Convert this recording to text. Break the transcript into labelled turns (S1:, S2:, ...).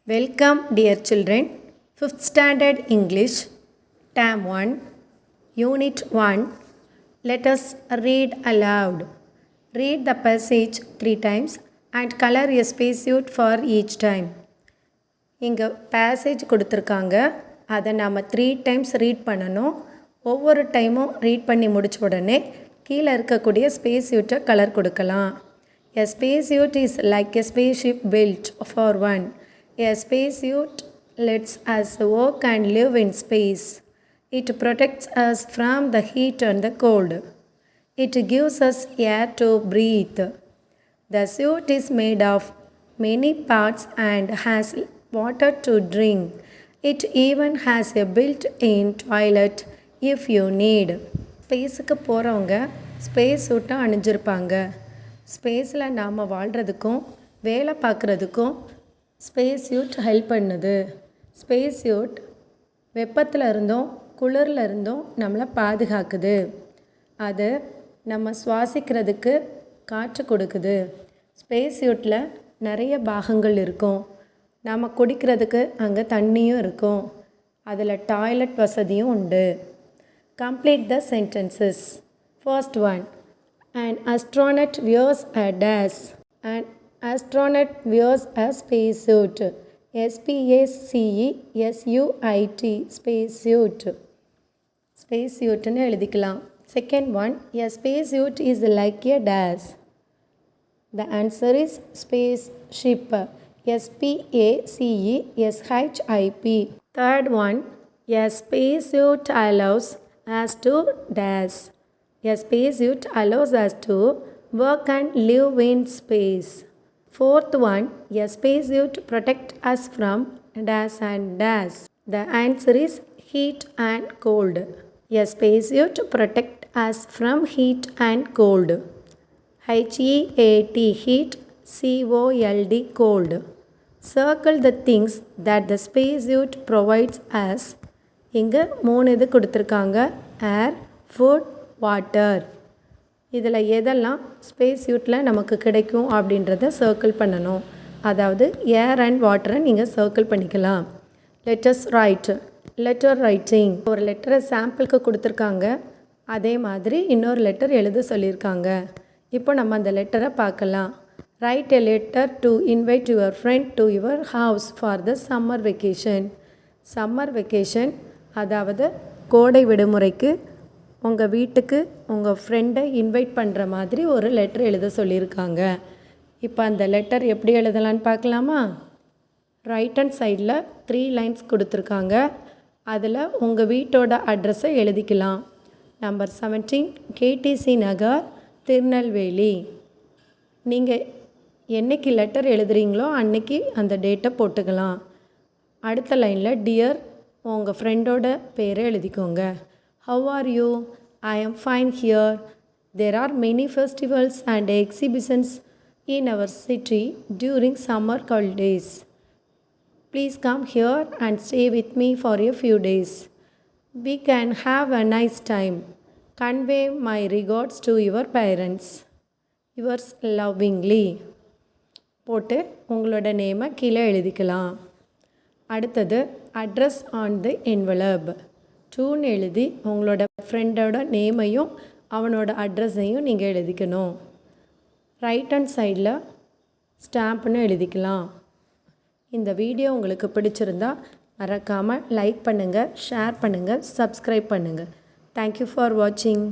S1: Welcome, dear children. 5th Standard English, Term 1, Unit 1. Let us read aloud. Read the passage 3 times and color a spacesuit for each time. இங்கே passage கொடுத்துருக்காங்க, அதை நாம் 3 times read பண்ணணும். ஒவ்வொரு டைமும் read பண்ணி முடித்த உடனே கீழே இருக்கக்கூடிய ஸ்பேஸ்யூட்டை கலர் கொடுக்கலாம். A spacesuit is like a spaceship built for one. A spacesuit lets us work and live in space. It protects us from the heat and the cold. It gives us air to breathe. The suit is made of many parts and has water to drink. It even has a built-in toilet if you need. ஸ்பேஸுக்கு போகிறவங்க space சூட்டை அணிஞ்சிருப்பாங்க. ஸ்பேஸில் நாம் வாழ்கிறதுக்கும் வேலை பார்க்குறதுக்கும் space suit help பண்ணுது. Space suit வெப்பத்தில் இருந்தும் குளிரில் இருந்தும் நம்மளை பாதுகாக்குது. அது நம்ம சுவாசிக்கிறதுக்கு காற்று கொடுக்குது. ஸ்பேஸ் சூட்டில் நிறைய பாகங்கள் இருக்கும். நம்ம குடிக்கிறதுக்கு அங்கே தண்ணியும் இருக்கும். அதில் டாய்லெட் வசதியும் உண்டு. Complete the sentences. First one. An astronaut wears a dash. An astronaut wears a spacesuit. SPACESUIT spacesuit. Spacesuitனு எழுதிக்கலாம். Second one. A spacesuit is like a dash. The answer is spaceship. SPACESHIP. Third one. A spacesuit allows us to dash. A spacesuit allows us to work and live in space. Fourth one, a spacesuit protects us from dash and dash. The answer is heat and cold. A spacesuit protects us from heat and cold. HEAT, heat, COLD, cold. Circle the things that the spacesuit provides us. இங்கே 3 இது கொடுத்துருக்காங்க. ஏர், food, water. இதில் எதெல்லாம் space சூட்டில் நமக்கு கிடைக்கும் அப்படின்றத circle பண்ணணும். அதாவது ஏர் அண்ட் வாட்டரை நீங்கள் சர்க்கிள் பண்ணிக்கலாம். Letters right. Letter writing. ஒரு லெட்டரை சாம்பிளுக்கு கொடுத்துருக்காங்க. அதே மாதிரி இன்னொரு லெட்டர் எழுத சொல்லியிருக்காங்க. இப்போ நம்ம அந்த லெட்டரை பார்க்கலாம். Right a letter to invite your friend to your house for the summer vacation. Summer vacation அதாவது கோடை விடுமுறைக்கு உங்கள் வீட்டுக்கு உங்கள் ஃப்ரெண்டை இன்வைட் பண்ணுற மாதிரி ஒரு லெட்டர் எழுத சொல்லியிருக்காங்க. இப்போ அந்த லெட்டர் எப்படி எழுதலான்னு பார்க்கலாமா? ரைட் ஹேண்ட் சைடில் 3 லைன்ஸ் கொடுத்துருக்காங்க. அதில் உங்கள் வீட்டோட அட்ரஸை எழுதிக்கலாம். நம்பர் 17 கேடிசி நகர், திருநெல்வேலி. நீங்கள் என்றைக்கு லெட்டர் எழுதுகிறீங்களோ அன்றைக்கி அந்த டேட்டை போட்டுக்கலாம். அடுத்த லைனில் டியர் உங்கள் ஃப்ரெண்டோட பேரை எழுதிக்கோங்க. How are you? I am fine here. There are many festivals and exhibitions in our city during summer holidays. Please come here and stay with me for a few days. We can have a nice time. Convey my regards to your parents. Yours lovingly போட்டு உங்களோட நேமை கீழே எழுதிக்கலாம். அடுத்தது address on the envelope. டூன்னு எழுதி உங்களோட ஃப்ரெண்டோட நேமையும் அவனோட அட்ரஸையும் நீங்கள் எழுதிக்கணும். ரைட் ஹேண்ட் சைடில் ஸ்டாம்ப்னு எழுதிக்கலாம். இந்த வீடியோ உங்களுக்கு பிடிச்சிருந்தா மறக்காமல் லைக் பண்ணுங்கள், ஷேர் பண்ணுங்கள், சப்ஸ்கிரைப் பண்ணுங்கள். தேங்க்யூ ஃபார் வாட்சிங்.